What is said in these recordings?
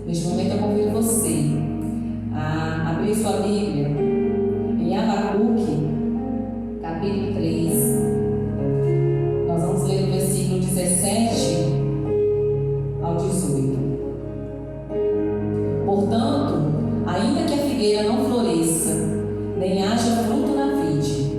Neste momento eu convido você a abrir sua Bíblia em Abacuque, capítulo 3. Nós vamos ler o versículo 17 ao 18. Portanto, ainda que a figueira não floresça, nem haja fruto na vide,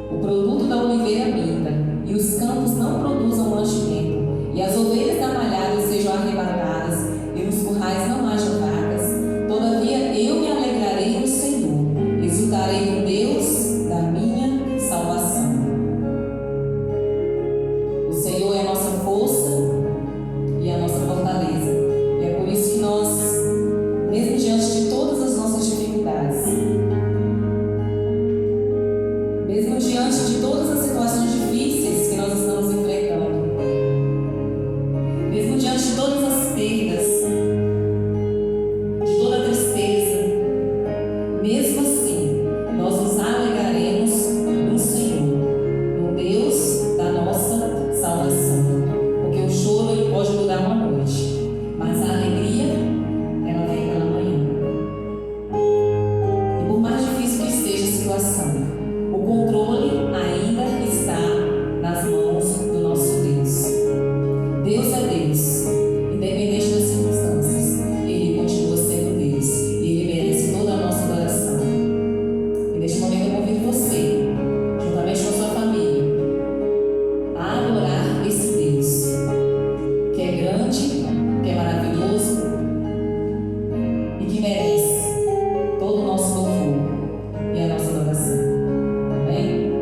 o produto da oliveira minta, e os campos não produzam mantimento, e as ovelhas da malhada sejam arrebatadas, e nos currais não haja vacas, todavia eu me alegrarei no Senhor, exultarei no Deus da minha salvação. O Senhor é a nossa força e a nossa fortaleza, e é por isso que nós, mesmo diante de todas as nossas dificuldades, mesmo diante de todas as situações difíceis que nós estamos enfrentando, mesmo diante de todas as perdas, de toda a tristeza, mesmo assim, nós nos alegraremos no Senhor, no Deus da nossa salvação. Porque o choro ele pode durar uma noite, mas a alegria, ela vem pela manhã. E por mais difícil que esteja a situação, o controle ainda está nas mãos do nosso Deus. Deus é Deus, independente das circunstâncias, Ele continua sendo Deus e Ele merece toda a nossa adoração. E neste momento eu convido você, juntamente com a sua família, a adorar esse Deus, que é grande, que é maravilhoso e que merece todo o nosso louvor e a nossa adoração. Amém?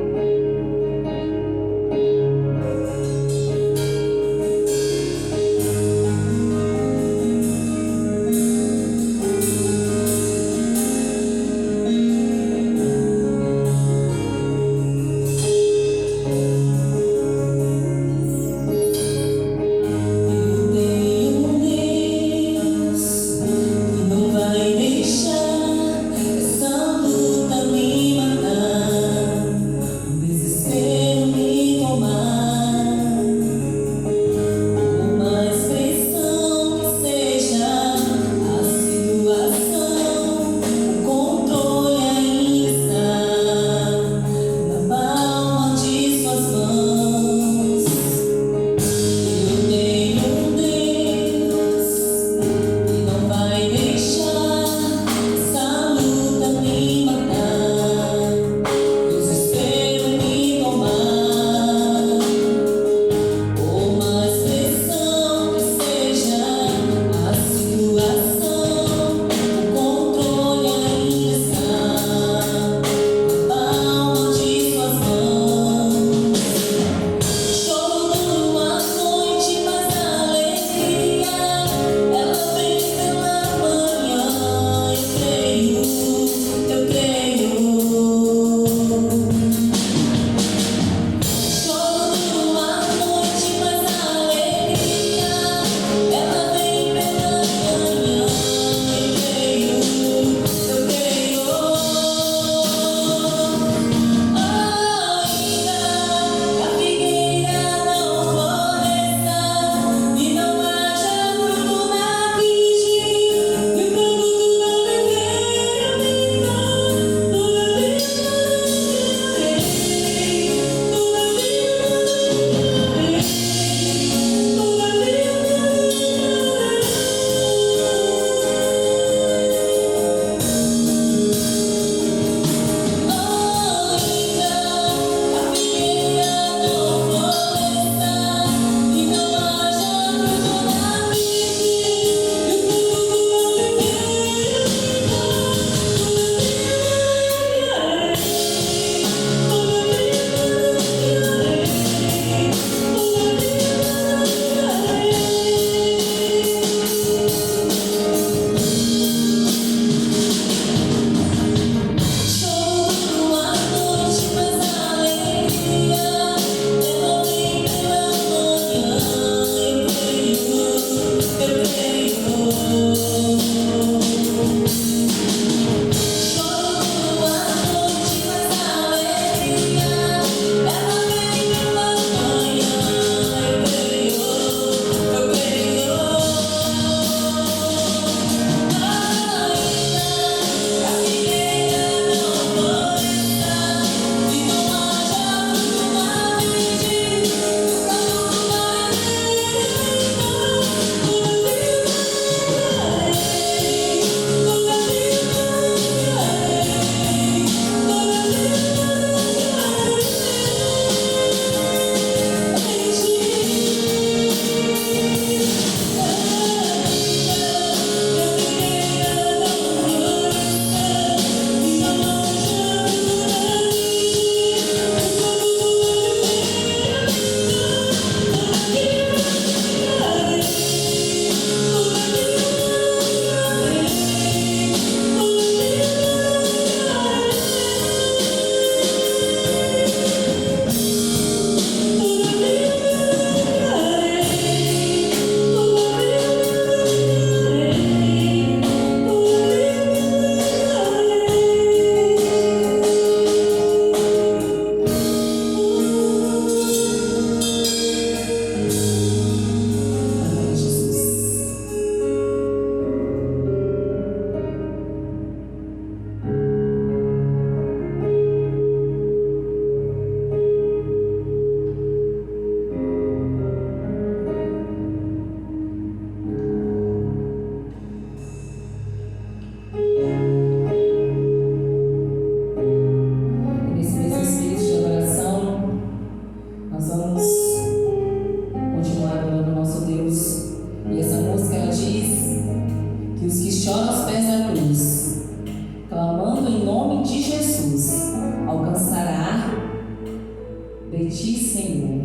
de ti, Senhor,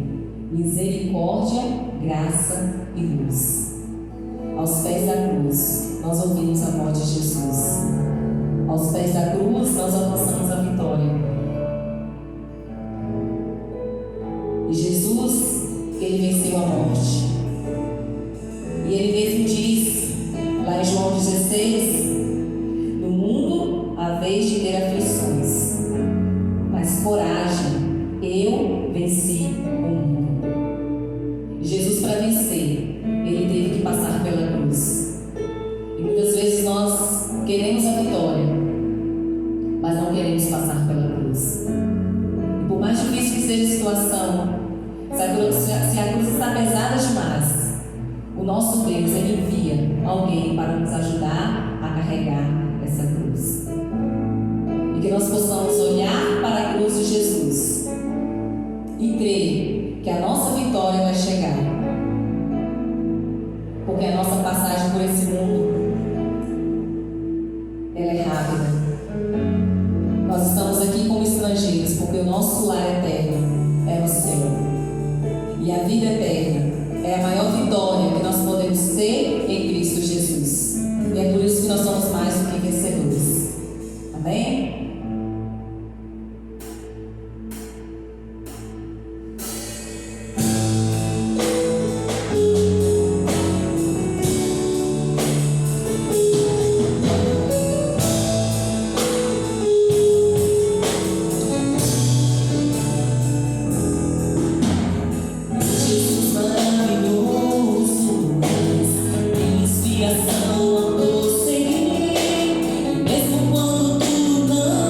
misericórdia, graça e luz. Aos pés da cruz, nós ouvimos a morte de Jesus. Aos pés da cruz, nós alcançamos a vitória. E Jesus, ele venceu a morte. E ele mesmo diz, lá em João 16, no mundo haveis de ter aflições, mas coragem, eu venci o mundo. Jesus, para vencer, ele teve que passar pela cruz. E muitas vezes nós queremos a vitória, mas não queremos passar pela cruz. E por mais difícil que seja a situação, se a cruz está pesada demais, o nosso Deus, ele envia alguém para nos ajudar a carregar essa cruz. E que nós possamos olhar para a cruz de Jesus e crer que a nossa vitória vai chegar. Porque a nossa passagem por esse mundo, ela é rápida. Nós estamos aqui como estrangeiros, porque o nosso lar eterno é no céu. E a vida eterna é a maior vitória que nós podemos ter em Cristo Jesus. E é por isso que nós somos mais do que vencedores. Amém? Inspiração a prosseguir, mesmo quando tudo não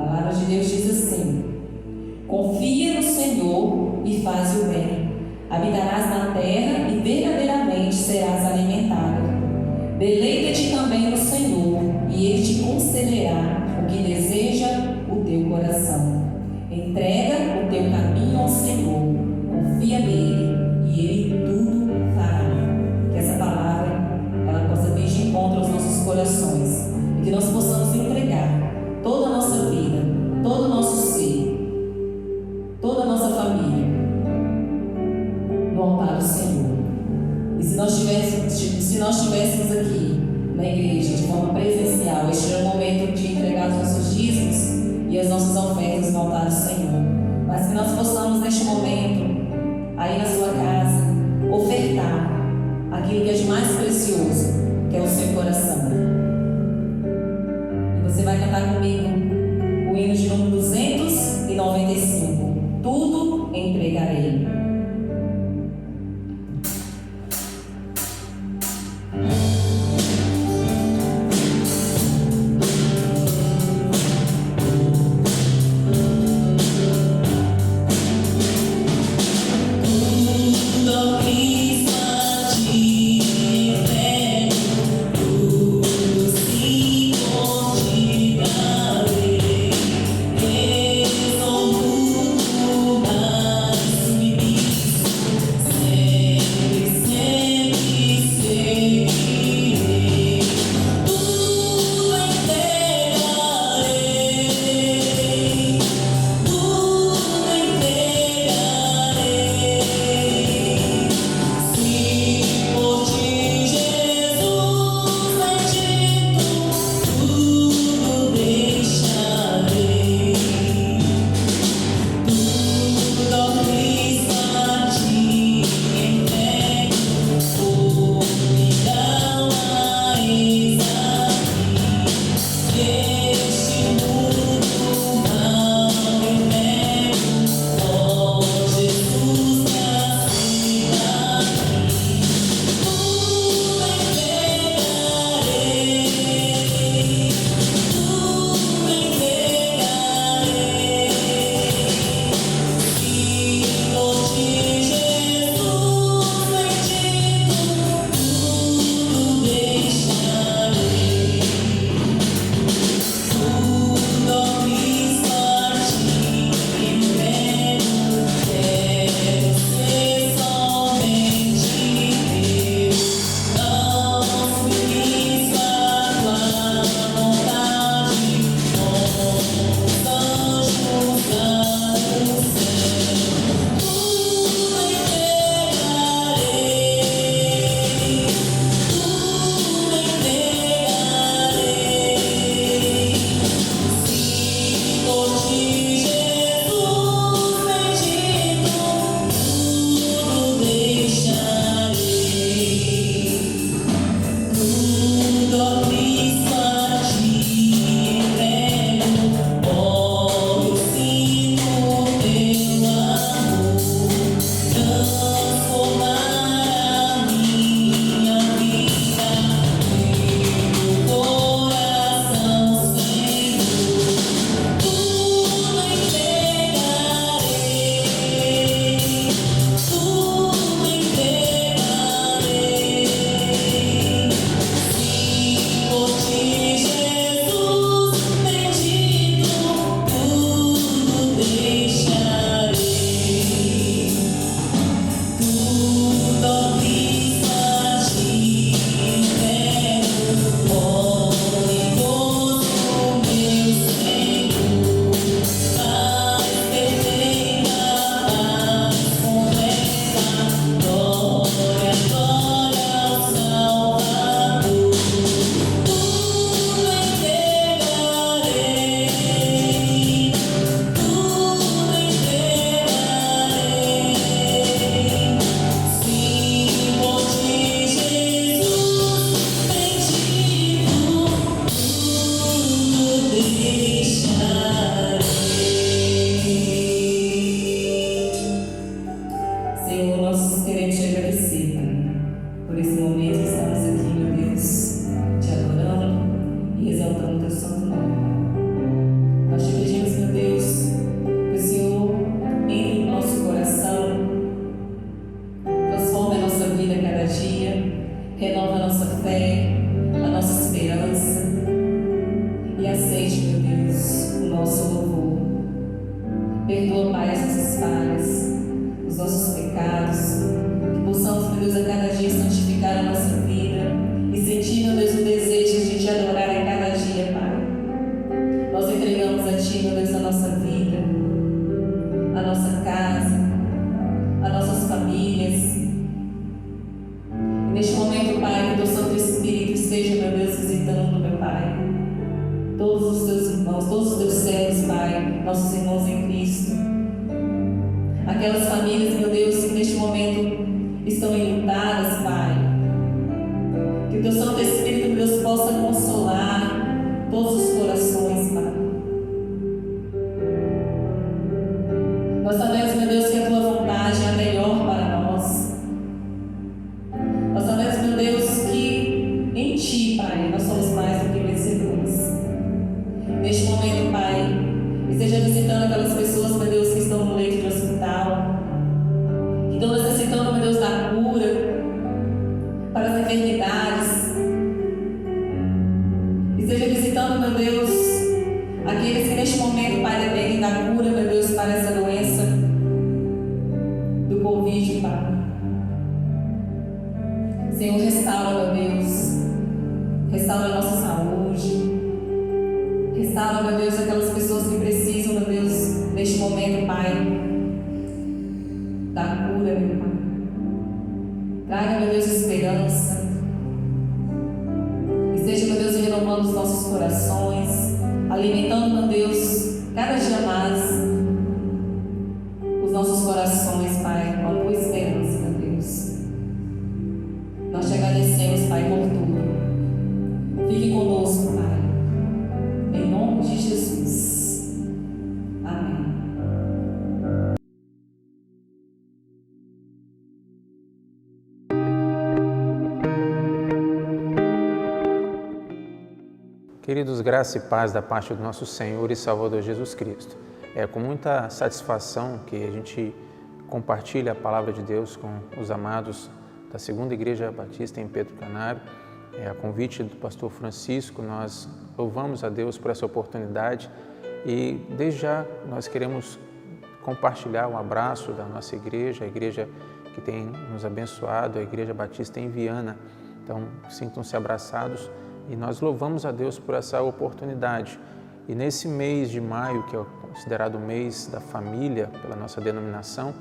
palavra de Deus diz assim: confia no Senhor e faz o bem. Habitarás na terra e verdadeiramente serás alimentado. Deleita-te também no Senhor, e Ele te concederá o que deseja o teu coração. Entrega o teu caminho ao Senhor, confia nele, e Ele tudo fará. Que essa palavra ela possa vir de encontro aos nossos corações, e que nós possamos entregar toda a nossa vida, todo o nosso ser, toda a nossa família no altar do Senhor. E se nós estivéssemos aqui na igreja de forma presencial, este é o momento de entregar os nossos dízimos e as nossas ofertas no altar do Senhor. Mas que nós possamos neste momento, aí na sua casa, ofertar aquilo que é de mais precioso, que é o seu coração. E você vai cantar comigo o hino de número 295. Tudo entregarei. Tudo quis a ti entrego, tudo louvor. Perdoa, Pai, as nossas falhas, os nossos pecados, que possamos, meu Deus, a cada dia santificar a nossa vida e sentir, meu Deus, o desejo de Te adorar a cada dia, Pai. Nós entregamos a Ti, meu Deus, a nossa vida, a nossa casa, as nossas famílias. E neste momento, Pai, que o Teu Santo Espírito esteja, meu Deus, visitando, meu Pai, todos os Teus irmãos, todos os Teus servos, Pai, nossos irmãos em Cristo. Aquelas famílias, meu Deus, que neste momento estão enlutadas, Pai. Que o Teu Santo Espírito, meu Deus, possa consolar todos os corações, Pai. Nós sabemos, meu Deus, que a Tua vontade é a melhor para nós. Nós sabemos, meu Deus, que em Ti, Pai, nós somos mais do que vencedores. Neste momento, Pai, esteja visitando aquelas pessoas, meu Deus, que estão no leito de hospital, que estão necessitando, meu Deus, da cura para as enfermidades. Esteja visitando, meu Deus, aqueles que neste momento, Pai, dependem da cura, meu Deus, para essa doença do Covid, Pai. Senhor, restaura, meu Deus, restaura a nossa saúde. Restaura, meu Deus, aquelas pessoas que precisam, meu Deus, neste momento, Pai, da cura, meu Pai. Traga, meu Deus, esperança. Esteja, meu Deus, renovando os nossos corações, alimentando, meu Deus, cada dia mais os nossos corações, Pai, com a Tua esperança, meu Deus. Nós Te agradecemos, Pai, por tudo. Fique conosco, Pai. Em nome de Jesus. Amém. Queridos, graça e paz da parte do nosso Senhor e Salvador Jesus Cristo. É com muita satisfação que a gente compartilha a palavra de Deus com os amados da Segunda Igreja Batista em Pedro Canário. A convite do pastor Francisco, nós louvamos a Deus por essa oportunidade e desde já nós queremos compartilhar um abraço da nossa igreja, a igreja que tem nos abençoado, a Igreja Batista em Viana. Então, sintam-se abraçados e nós louvamos a Deus por essa oportunidade. E nesse mês de maio, que é considerado o mês da família pela nossa denominação,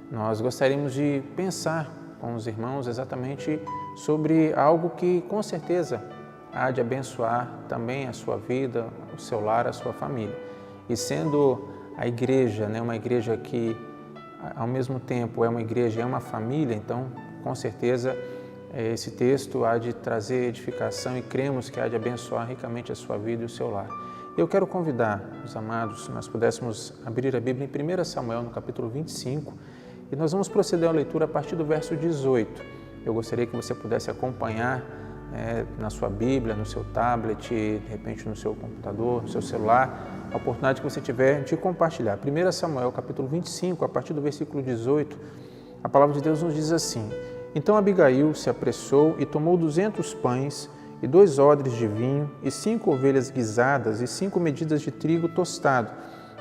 nós gostaríamos de pensar com os irmãos exatamente sobre algo que com certeza há de abençoar também a sua vida, o seu lar, a sua família. E sendo a igreja, uma igreja que ao mesmo tempo é uma igreja e é uma família, então com certeza esse texto há de trazer edificação e cremos que há de abençoar ricamente a sua vida e o seu lar. Eu quero convidar os amados, se nós pudéssemos abrir a Bíblia em 1 Samuel, no capítulo 25, e nós vamos proceder à leitura a partir do verso 18. Eu gostaria que você pudesse acompanhar na sua Bíblia, no seu tablet, de repente no seu computador, no seu celular, a oportunidade que você tiver de compartilhar. 1 Samuel, capítulo 25, a partir do versículo 18, a palavra de Deus nos diz assim: Então Abigail se apressou e tomou 200 pães e 2 odres de vinho e 5 ovelhas guisadas e 5 medidas de trigo tostado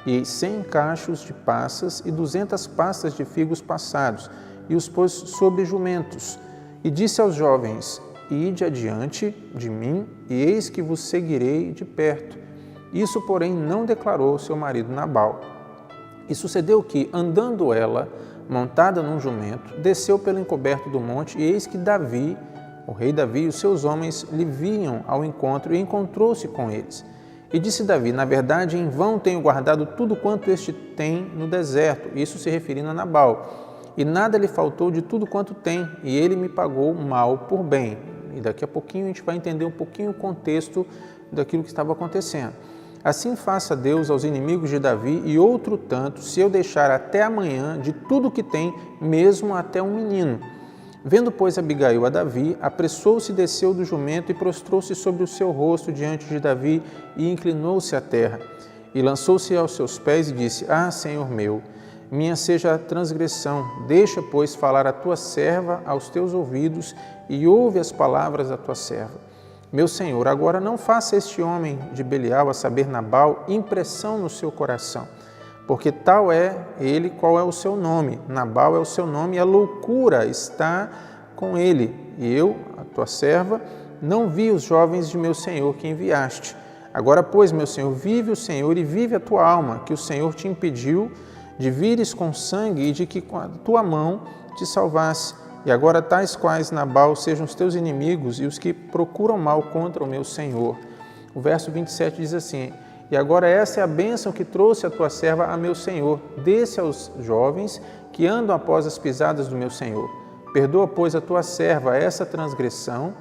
e 100 cachos de passas e 200 pastas de figos passados, e os pôs sobre jumentos. E disse aos jovens: Ide adiante de mim, e eis que vos seguirei de perto. Isso, porém, não declarou seu marido Nabal. E sucedeu que, andando ela, montada num jumento, desceu pelo encoberto do monte, e eis que Davi, o rei Davi e os seus homens lhe vinham ao encontro, e encontrou-se com eles. E disse Davi: Na verdade, em vão tenho guardado tudo quanto este tem no deserto, isso se referindo a Nabal, e nada lhe faltou de tudo quanto tem, e ele me pagou mal por bem. E daqui a pouquinho a gente vai entender um pouquinho o contexto daquilo que estava acontecendo. Assim faça Deus aos inimigos de Davi e outro tanto, se eu deixar até amanhã de tudo que tem, mesmo até um menino. Vendo, pois, Abigail a Davi, apressou-se e desceu do jumento e prostrou-se sobre o seu rosto diante de Davi e inclinou-se à terra. E lançou-se aos seus pés e disse: Ah, Senhor meu, minha seja a transgressão, deixa, pois, falar a tua serva aos teus ouvidos e ouve as palavras da tua serva. Meu senhor, agora não faça este homem de Belial, a saber, Nabal, impressão no seu coração, porque tal é ele, qual é o seu nome. Nabal é o seu nome e a loucura está com ele. E eu, a tua serva, não vi os jovens de meu senhor que enviaste. Agora, pois, meu senhor, vive o Senhor e vive a tua alma, que o Senhor te impediu de vires com sangue e de que com a tua mão te salvasse. E agora tais quais Nabal sejam os teus inimigos e os que procuram mal contra o meu senhor. O verso 27 diz assim: e agora essa é a bênção que trouxe a tua serva a meu senhor. Dê-se aos jovens que andam após as pisadas do meu senhor. Perdoa, pois, a tua serva essa transgressão,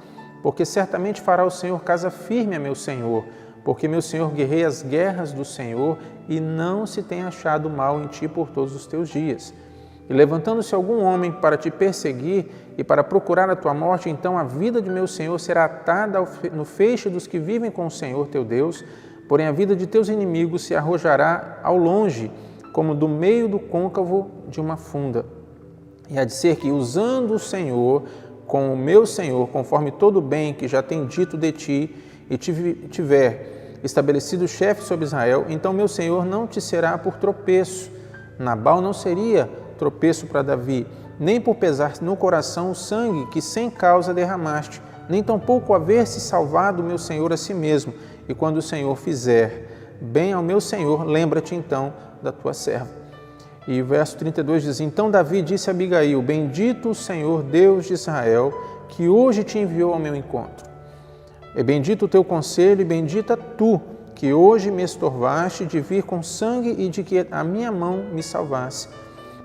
porque certamente fará o Senhor casa firme a meu senhor, porque meu senhor guerreia as guerras do Senhor e não se tem achado mal em ti por todos os teus dias. E levantando-se algum homem para te perseguir e para procurar a tua morte, então a vida de meu senhor será atada no feixe dos que vivem com o Senhor teu Deus, porém a vida de teus inimigos se arrojará ao longe, como do meio do côncavo de uma funda. E há de ser que, usando o Senhor com o meu senhor, conforme todo o bem que já tem dito de ti, e tiver estabelecido chefe sobre Israel, então meu senhor não te será por tropeço. Nabal não seria tropeço para Davi, nem por pesar no coração o sangue que sem causa derramaste, nem tampouco haver-se salvado meu senhor a si mesmo. E quando o Senhor fizer bem ao meu senhor, lembra-te então da tua serva. E o verso 32 diz: então Davi disse a Abigail: bendito o Senhor Deus de Israel, que hoje te enviou ao meu encontro. É bendito o teu conselho e bendita tu, que hoje me estorvaste de vir com sangue e de que a minha mão me salvasse.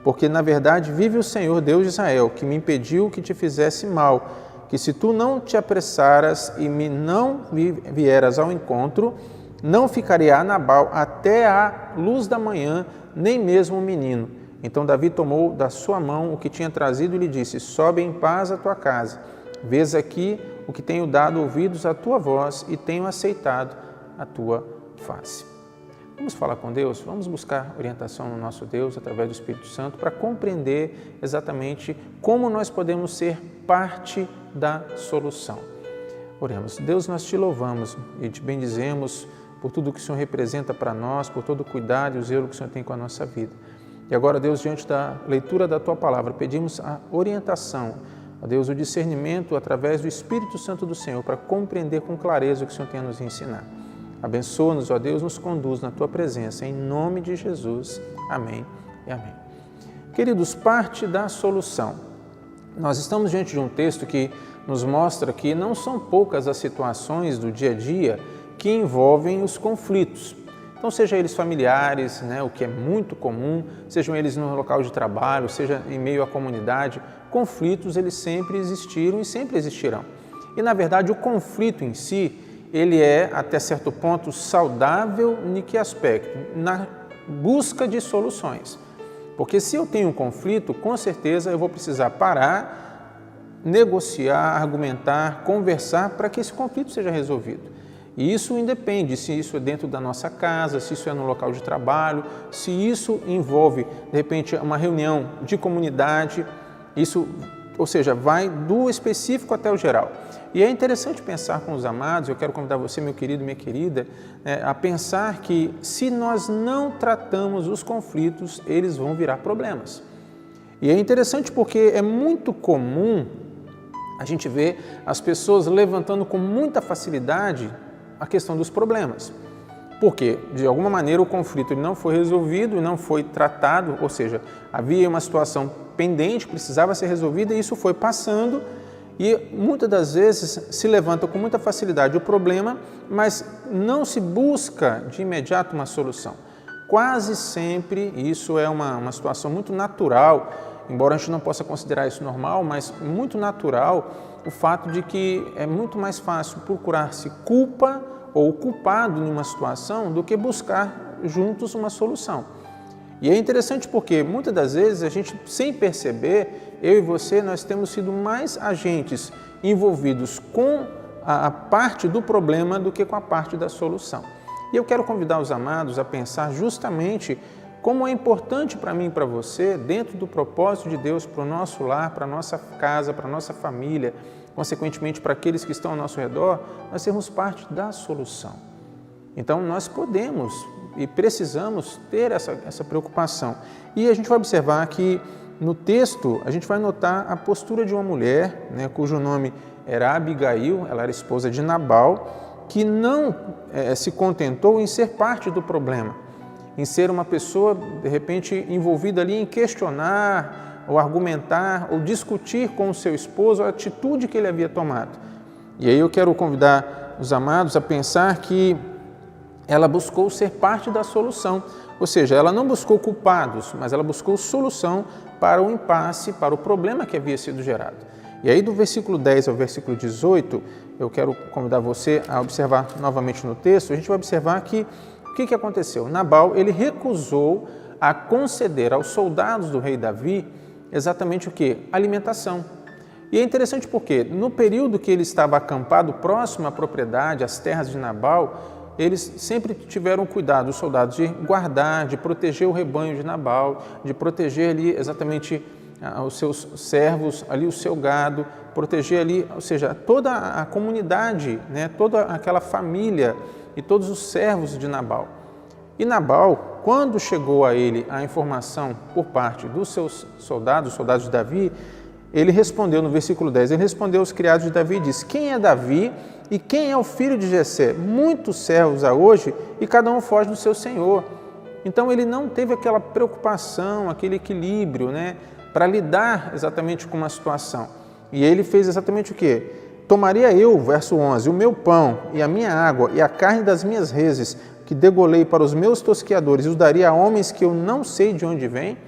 Porque, na verdade, vive o Senhor Deus de Israel, que me impediu que te fizesse mal, que se tu não te apressaras e me não vieras ao encontro, não ficaria a Nabal até a luz da manhã, nem mesmo o menino. Então Davi tomou da sua mão o que tinha trazido e lhe disse: sobe em paz à tua casa. Vês aqui o que tenho dado ouvidos à tua voz e tenho aceitado a tua face. Vamos falar com Deus? Vamos buscar orientação no nosso Deus através do Espírito Santo para compreender exatamente como nós podemos ser parte da solução. Oremos. Deus, nós te louvamos e te bendizemos por tudo que o Senhor representa para nós, por todo o cuidado e o zelo que o Senhor tem com a nossa vida. E agora, Deus, diante da leitura da tua palavra, pedimos a orientação, ó Deus, o discernimento através do Espírito Santo do Senhor para compreender com clareza o que o Senhor tem a nos ensinar. Abençoa-nos, ó Deus, nos conduz na tua presença, em nome de Jesus. Amém e amém. Queridos, parte da solução. Nós estamos diante de um texto que nos mostra que não são poucas as situações do dia a dia que envolvem os conflitos. Então, sejam eles familiares, o que é muito comum, sejam eles no local de trabalho, seja em meio à comunidade, conflitos eles sempre existiram e sempre existirão. E, na verdade, o conflito em si, ele é, até certo ponto, saudável em que aspecto? Na busca de soluções. Porque se eu tenho um conflito, com certeza eu vou precisar parar, negociar, argumentar, conversar para que esse conflito seja resolvido. E isso independe se isso é dentro da nossa casa, se isso é no local de trabalho, se isso envolve, de repente, uma reunião de comunidade, isso, ou seja, vai do específico até o geral. E é interessante pensar com os amados, eu quero convidar você, meu querido e minha querida, a pensar que se nós não tratamos os conflitos, eles vão virar problemas. E é interessante porque é muito comum a gente ver as pessoas levantando com muita facilidade a questão dos problemas. Porque, de alguma maneira, o conflito não foi resolvido, não foi tratado, ou seja, havia uma situação pendente, precisava ser resolvida e isso foi passando e muitas das vezes se levanta com muita facilidade o problema, mas não se busca de imediato uma solução. Quase sempre isso é uma situação muito natural, embora a gente não possa considerar isso normal, mas muito natural o fato de que é muito mais fácil procurar-se culpa ou culpado em uma situação do que buscar juntos uma solução. E é interessante porque muitas das vezes a gente, sem perceber, eu e você, nós temos sido mais agentes envolvidos com a parte do problema do que com a parte da solução. E eu quero convidar os amados a pensar justamente como é importante para mim e para você, dentro do propósito de Deus para o nosso lar, para a nossa casa, para a nossa família, consequentemente para aqueles que estão ao nosso redor, nós sermos parte da solução. Então nós podemos e precisamos ter essa preocupação. E a gente vai observar que no texto a gente vai notar a postura de uma mulher, né, cujo nome era Abigail, ela era esposa de Nabal, que não se contentou em ser parte do problema, em ser uma pessoa, de repente, envolvida ali em questionar, ou argumentar, ou discutir com o seu esposo a atitude que ele havia tomado. E aí eu quero convidar os amados a pensar que ela buscou ser parte da solução, ou seja, ela não buscou culpados, mas ela buscou solução para o impasse, para o problema que havia sido gerado. E aí do versículo 10 ao versículo 18, eu quero convidar você a observar novamente no texto, a gente vai observar que o que aconteceu? Nabal, ele recusou a conceder aos soldados do rei Davi exatamente o quê? Alimentação. E é interessante porque no período que ele estava acampado próximo à propriedade, às terras de Nabal, eles sempre tiveram cuidado, os soldados, de guardar, de proteger o rebanho de Nabal, de proteger ali exatamente os seus servos, ali o seu gado, proteger ali, ou seja, toda a comunidade, né, toda aquela família e todos os servos de Nabal. E Nabal, quando chegou a ele a informação por parte dos seus soldados, os soldados de Davi, ele respondeu no versículo 10, ele respondeu aos criados de Davi e disse: quem é Davi e quem é o filho de Jessé? Muitos servos há hoje e cada um foge do seu senhor. Então ele não teve aquela preocupação, aquele equilíbrio, né, para lidar exatamente com uma situação. E ele fez exatamente o quê? Tomaria eu, verso 11, o meu pão e a minha água e a carne das minhas reses, que degolei para os meus tosquiadores, e os daria a homens que eu não sei de onde vêm?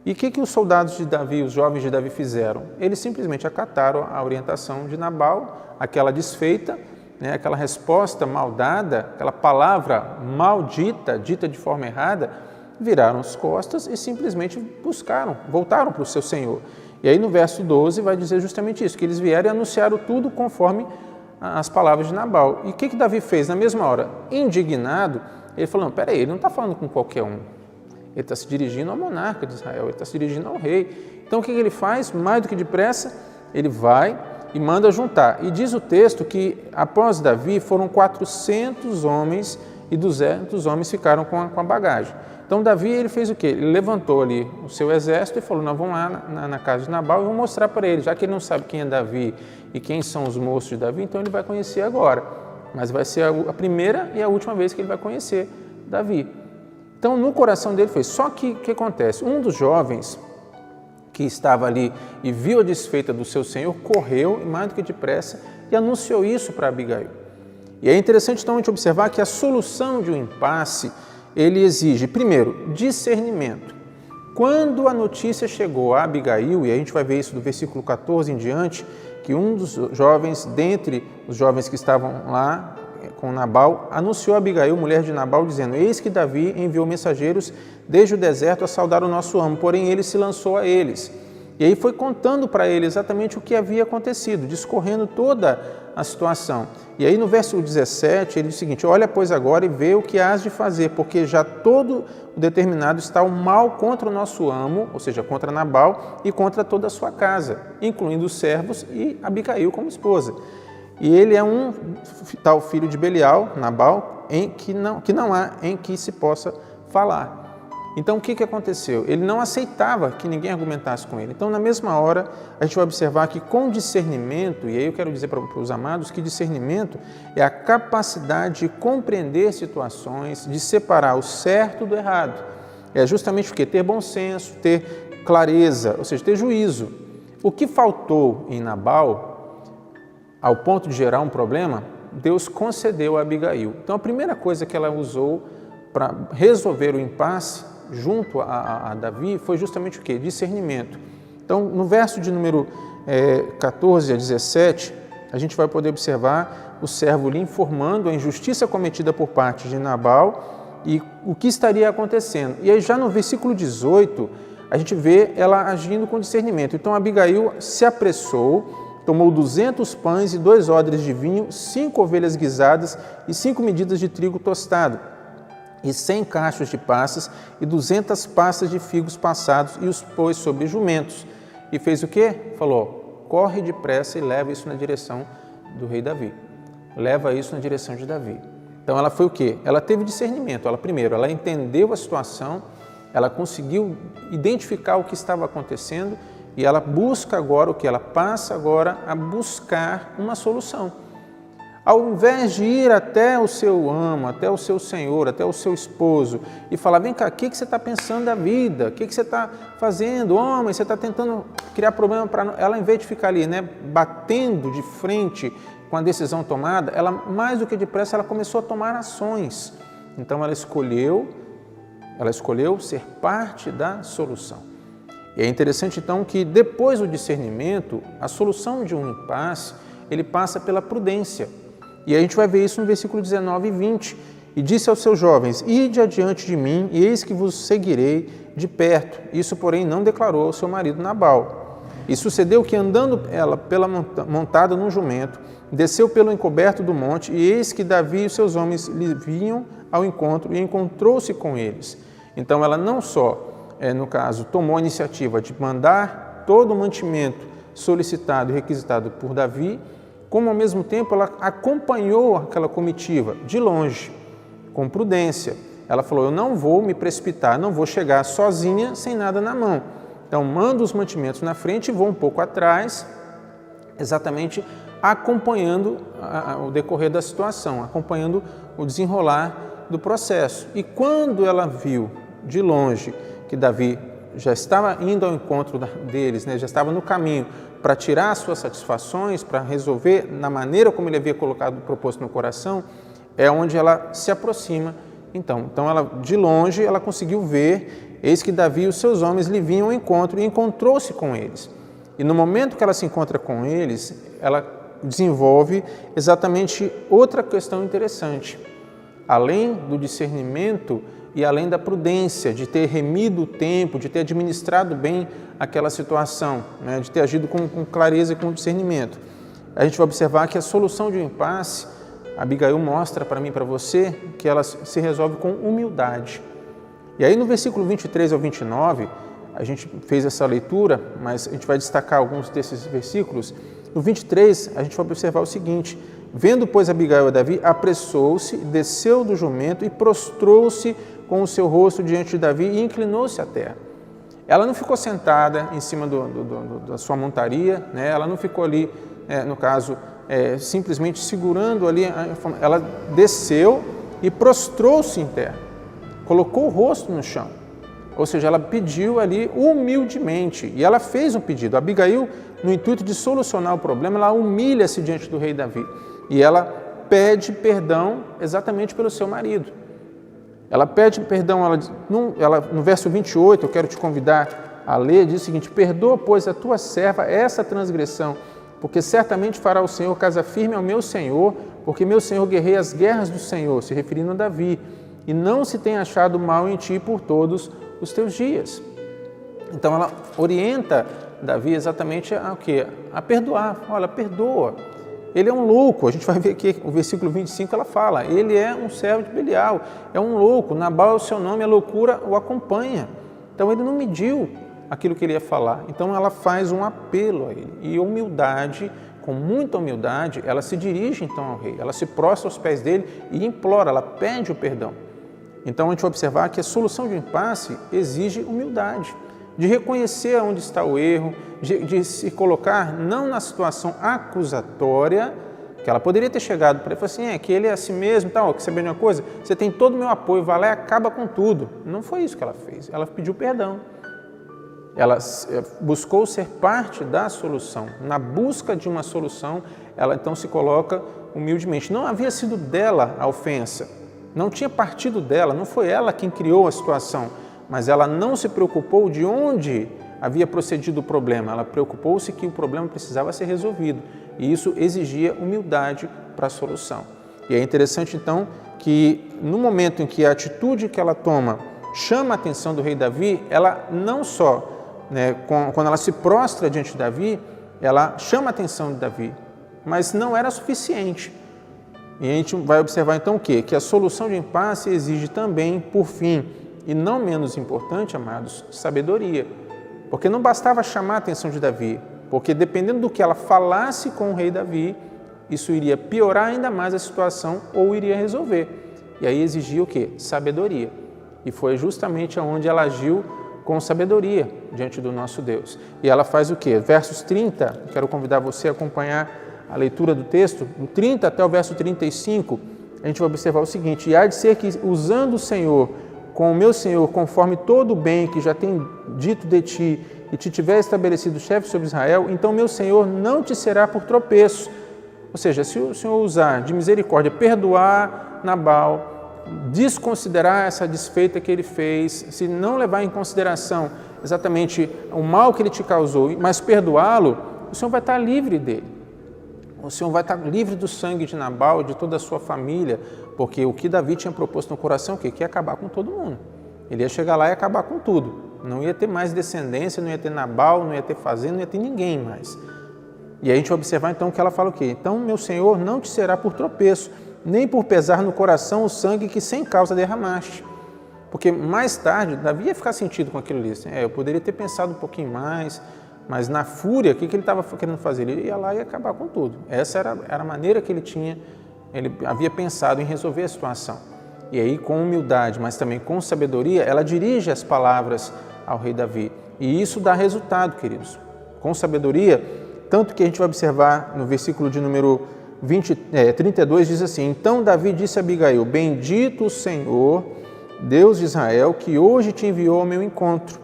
E o que os soldados de Davi, os jovens de Davi fizeram? Eles simplesmente acataram a orientação de Nabal, aquela desfeita, né, aquela resposta mal dada, aquela palavra maldita, dita de forma errada, viraram as costas e simplesmente voltaram para o seu senhor. E aí no verso 12 vai dizer justamente isso, que eles vieram e anunciaram tudo conforme as palavras de Nabal. E o que Davi fez na mesma hora? Indignado, ele falou: não, peraí, ele não está falando com qualquer um. Ele está se dirigindo ao monarca de Israel, ele está se dirigindo ao rei. Então o que ele faz? Mais do que depressa, ele vai e manda juntar. E diz o texto que após Davi foram 400 homens e 200 homens ficaram com a bagagem. Então Davi, ele fez o quê? Ele levantou ali o seu exército e falou: nós vamos lá na casa de Nabal e vamos mostrar para ele, já que ele não sabe quem é Davi e quem são os moços de Davi, então ele vai conhecer agora. Mas vai ser a primeira e a última vez que ele vai conhecer Davi. Então no coração dele foi. Só que o que acontece? Um dos jovens que estava ali e viu a desfeita do seu senhor, correu, mais do que depressa, e anunciou isso para Abigail. E é interessante então a gente observar que a solução de um impasse, ele exige, primeiro, discernimento. Quando a notícia chegou a Abigail, e a gente vai ver isso do versículo 14 em diante, que um dos jovens, dentre os jovens que estavam lá com Nabal, anunciou a Abigail, mulher de Nabal, dizendo: eis que Davi enviou mensageiros desde o deserto a saudar o nosso amo, porém ele se lançou a eles. E aí foi contando para ele exatamente o que havia acontecido, discorrendo toda a situação. E aí no verso 17 ele diz o seguinte: olha pois agora e vê o que hás de fazer, porque já todo o determinado está o mal contra o nosso amo, ou seja, contra Nabal e contra toda a sua casa, incluindo os servos e Abigail como esposa. E ele é um tal filho de Belial, Nabal, que não há em que se possa falar. Então, o que aconteceu? Ele não aceitava que ninguém argumentasse com ele. Então, na mesma hora, a gente vai observar que com discernimento, e aí eu quero dizer para os amados que discernimento é a capacidade de compreender situações, de separar o certo do errado. É justamente o quê? Ter bom senso, ter clareza, ou seja, ter juízo. O que faltou em Nabal, ao ponto de gerar um problema, Deus concedeu a Abigail. Então, a primeira coisa que ela usou para resolver o impasse junto a Davi foi justamente o quê? Discernimento. Então, no verso de número 14 a 17, a gente vai poder observar o servo lhe informando a injustiça cometida por parte de Nabal e o que estaria acontecendo. E aí já no versículo 18, a gente vê ela agindo com discernimento. Então, Abigail se apressou, tomou 200 pães e 2 odres de vinho, 5 ovelhas guisadas e 5 medidas de trigo tostado. e 100 cachos de passas e 200 passas de figos passados e os pôs sobre jumentos. E fez o quê? Falou, corre depressa e leva isso na direção do rei Davi. Leva isso na direção de Davi. Então ela foi o quê? Ela teve discernimento. Primeiro, ela entendeu a situação, ela conseguiu identificar o que estava acontecendo e ela busca agora o que? Ela passa agora a buscar uma solução. Ao invés de ir até o seu amo, até o seu senhor, até o seu esposo e falar, vem cá, o que você está pensando da vida? O que você está fazendo? Homem, você está tentando criar problema para nós. Ela, ao invés de ficar ali, batendo de frente com a decisão tomada, ela, mais do que depressa, ela começou a tomar ações. Então, ela escolheu ser parte da solução. E é interessante, então, que depois do discernimento, a solução de um impasse, ele passa pela prudência. E a gente vai ver isso no versículo 19 e 20. E disse aos seus jovens, ide adiante de mim, e eis que vos seguirei de perto. Isso, porém, não declarou ao seu marido Nabal. E sucedeu que, andando ela montada num jumento, desceu pelo encoberto do monte, e eis que Davi e os seus homens lhe vinham ao encontro, e encontrou-se com eles. Então, ela não só, no caso, tomou a iniciativa de mandar todo o mantimento solicitado e requisitado por Davi, como ao mesmo tempo ela acompanhou aquela comitiva de longe, com prudência. Ela falou, eu não vou me precipitar, não vou chegar sozinha sem nada na mão. Então, mando os mantimentos na frente e vou um pouco atrás, exatamente acompanhando o decorrer da situação, acompanhando o desenrolar do processo. E quando ela viu de longe que Davi já estava indo ao encontro deles, já estava no caminho para tirar as suas satisfações, para resolver na maneira como ele havia colocado, proposto no coração, é onde ela se aproxima. Então ela, de longe, ela conseguiu ver, eis que Davi e os seus homens lhe vinham ao encontro e encontrou-se com eles. E no momento que ela se encontra com eles, ela desenvolve exatamente outra questão interessante. Além do discernimento e além da prudência, de ter remido o tempo, de ter administrado bem aquela situação, de ter agido com clareza e com discernimento. A gente vai observar que a solução de um impasse, Abigail mostra para mim e para você, que ela se resolve com humildade. E aí no versículo 23 ao 29, a gente fez essa leitura, mas a gente vai destacar alguns desses versículos. No 23, a gente vai observar o seguinte, vendo, pois, Abigail a Davi, apressou-se, desceu do jumento e prostrou-se com o seu rosto diante de Davi e inclinou-se à terra. Ela não ficou sentada em cima da sua montaria, ela não ficou ali, no caso, simplesmente segurando ali, ela desceu e prostrou-se em terra, colocou o rosto no chão, ou seja, ela pediu ali humildemente, e ela fez um pedido. Abigail, no intuito de solucionar o problema, ela humilha-se diante do rei Davi, e ela pede perdão exatamente pelo seu marido. Ela pede perdão, no verso 28, eu quero te convidar a ler, diz o seguinte, perdoa, pois, a tua serva essa transgressão, porque certamente fará o Senhor casa firme ao meu Senhor, porque meu Senhor guerreia as guerras do Senhor, se referindo a Davi, e não se tem achado mal em ti por todos os teus dias. Então ela orienta Davi exatamente a quê? A perdoar. Olha, perdoa. Ele é um louco, a gente vai ver aqui o versículo 25, ela fala, ele é um servo de Belial, é um louco, Nabal é o seu nome, a loucura o acompanha. Então ele não mediu aquilo que ele ia falar, então ela faz um apelo a ele, e humildade, com muita humildade, ela se dirige então ao rei, ela se prostra aos pés dele e implora, ela pede o perdão. Então a gente vai observar que a solução de um impasse exige humildade, de reconhecer onde está o erro, de se colocar não na situação acusatória, que ela poderia ter chegado para ele e falar assim, que ele é assim mesmo, tal, quer saber de uma coisa? Você tem todo o meu apoio, vai lá e acaba com tudo. Não foi isso que ela fez, ela pediu perdão. Ela buscou ser parte da solução. Na busca de uma solução, ela então se coloca humildemente. Não havia sido dela a ofensa, não tinha partido dela, não foi ela quem criou a situação, mas ela não se preocupou de onde havia procedido o problema, ela preocupou-se que o problema precisava ser resolvido, e isso exigia humildade para a solução. E é interessante então que no momento em que a atitude que ela toma chama a atenção do rei Davi, ela não só, quando ela se prostra diante de Davi, ela chama a atenção de Davi, mas não era suficiente. E a gente vai observar então o quê? Que a solução de impasse exige também, por fim, e não menos importante, amados, sabedoria. Porque não bastava chamar a atenção de Davi, porque dependendo do que ela falasse com o rei Davi, isso iria piorar ainda mais a situação ou iria resolver. E aí exigia o quê? Sabedoria. E foi justamente onde ela agiu com sabedoria diante do nosso Deus. E ela faz o quê? Versos 30, quero convidar você a acompanhar a leitura do texto, do 30 até o verso 35, a gente vai observar o seguinte: e há de ser que, usando o Senhor com o meu Senhor, conforme todo o bem que já tem dito de ti, e te tiver estabelecido chefe sobre Israel, então meu Senhor não te será por tropeço. Ou seja, se o Senhor usar de misericórdia, perdoar Nabal, desconsiderar essa desfeita que ele fez, se não levar em consideração exatamente o mal que ele te causou, mas perdoá-lo, o Senhor vai estar livre dele. O Senhor vai estar livre do sangue de Nabal, de toda a sua família, porque o que Davi tinha proposto no coração, que ia acabar com todo mundo. Ele ia chegar lá e acabar com tudo. Não ia ter mais descendência, não ia ter Nabal, não ia ter fazenda, não ia ter ninguém mais. E aí a gente vai observar então que ela fala o quê? Então meu Senhor não te será por tropeço, nem por pesar no coração o sangue que sem causa derramaste. Porque mais tarde, Davi ia ficar sentido com aquilo ali. Eu poderia ter pensado um pouquinho mais, mas na fúria, o que ele estava querendo fazer? Ele ia lá e acabar com tudo. Essa era a maneira que ele havia pensado em resolver a situação. E aí, com humildade, mas também com sabedoria, ela dirige as palavras ao rei Davi. E isso dá resultado, queridos. Com sabedoria, tanto que a gente vai observar no versículo de número 32, diz assim: então Davi disse a Abigail: bendito o Senhor, Deus de Israel, que hoje te enviou ao meu encontro.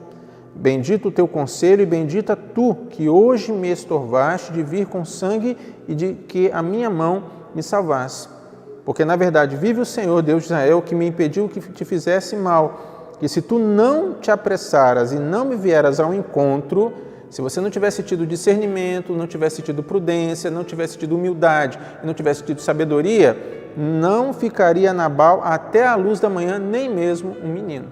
Bendito o teu conselho e bendita tu, que hoje me estorvaste de vir com sangue e de que a minha mão me salvasse. Porque, na verdade, vive o Senhor, Deus de Israel, que me impediu que te fizesse mal. E se tu não te apressaras e não me vieras ao encontro, se você não tivesse tido discernimento, não tivesse tido prudência, não tivesse tido humildade, não tivesse tido sabedoria, não ficaria Nabal até a luz da manhã, nem mesmo um menino.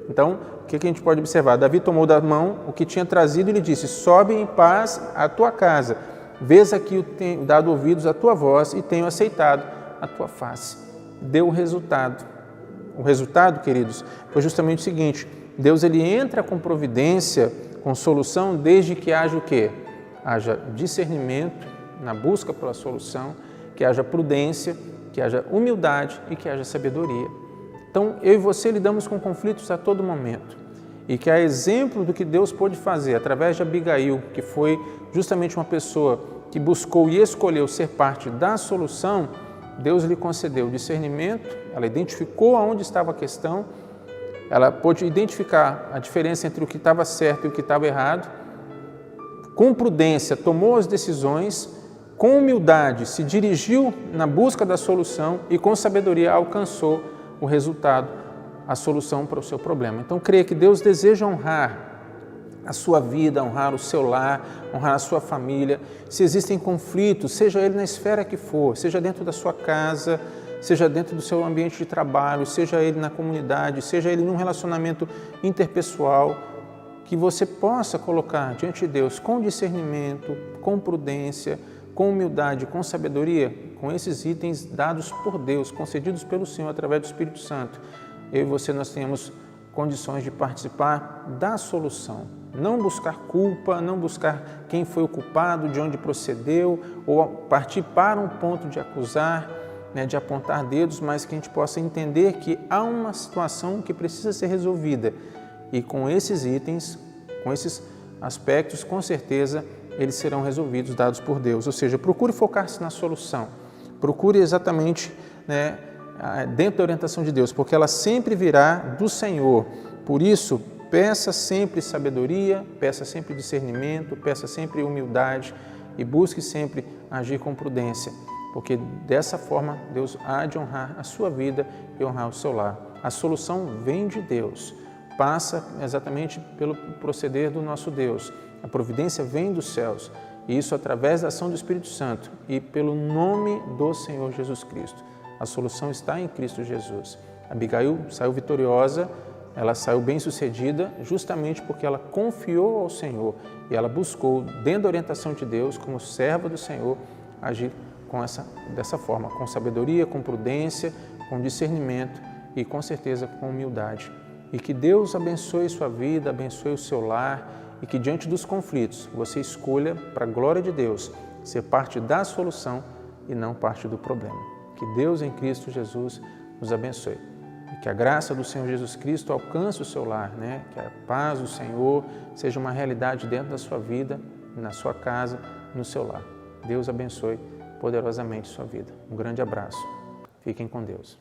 Então, o que a gente pode observar? Davi tomou da mão o que tinha trazido e lhe disse: sobe em paz à tua casa, vês aqui eu tenho dado ouvidos à tua voz e tenho aceitado a tua face. Deu o resultado. O resultado, queridos, foi justamente o seguinte: Deus ele entra com providência, com solução, desde que haja o quê? Haja discernimento na busca pela solução, que haja prudência, que haja humildade e que haja sabedoria. Então, eu e você lidamos com conflitos a todo momento. E que a exemplo do que Deus pôde fazer através de Abigail, que foi justamente uma pessoa que buscou e escolheu ser parte da solução, Deus lhe concedeu discernimento, ela identificou aonde estava a questão, ela pôde identificar a diferença entre o que estava certo e o que estava errado, com prudência tomou as decisões, com humildade se dirigiu na busca da solução e com sabedoria alcançou o resultado, a solução para o seu problema. Então, creia que Deus deseja honrar a sua vida, honrar o seu lar, honrar a sua família. Se existem conflitos, seja ele na esfera que for, seja dentro da sua casa, seja dentro do seu ambiente de trabalho, seja ele na comunidade, seja ele num relacionamento interpessoal, que você possa colocar diante de Deus com discernimento, com prudência, com humildade, com sabedoria, com esses itens dados por Deus, concedidos pelo Senhor através do Espírito Santo. Eu e você, nós temos condições de participar da solução. Não buscar culpa, não buscar quem foi o culpado, de onde procedeu, ou partir para um ponto de acusar, de apontar dedos, mas que a gente possa entender que há uma situação que precisa ser resolvida. E com esses itens, com esses aspectos, com certeza, eles serão resolvidos, dados por Deus. Ou seja, procure focar-se na solução. Procure exatamente dentro da orientação de Deus, porque ela sempre virá do Senhor. Por isso, peça sempre sabedoria, peça sempre discernimento, peça sempre humildade e busque sempre agir com prudência, porque dessa forma Deus há de honrar a sua vida e honrar o seu lar. A solução vem de Deus, passa exatamente pelo proceder do nosso Deus. A providência vem dos céus, e isso através da ação do Espírito Santo e pelo nome do Senhor Jesus Cristo. A solução está em Cristo Jesus. Abigail saiu vitoriosa, ela saiu bem-sucedida justamente porque ela confiou ao Senhor e ela buscou, dentro da orientação de Deus, como serva do Senhor, agir dessa forma, com sabedoria, com prudência, com discernimento e com certeza com humildade. E que Deus abençoe sua vida, abençoe o seu lar e que diante dos conflitos você escolha, para a glória de Deus, ser parte da solução e não parte do problema. Que Deus em Cristo Jesus nos abençoe. E que a graça do Senhor Jesus Cristo alcance o seu lar, né? Que a paz do Senhor seja uma realidade dentro da sua vida, na sua casa, no seu lar. Deus abençoe poderosamente sua vida. Um grande abraço. Fiquem com Deus.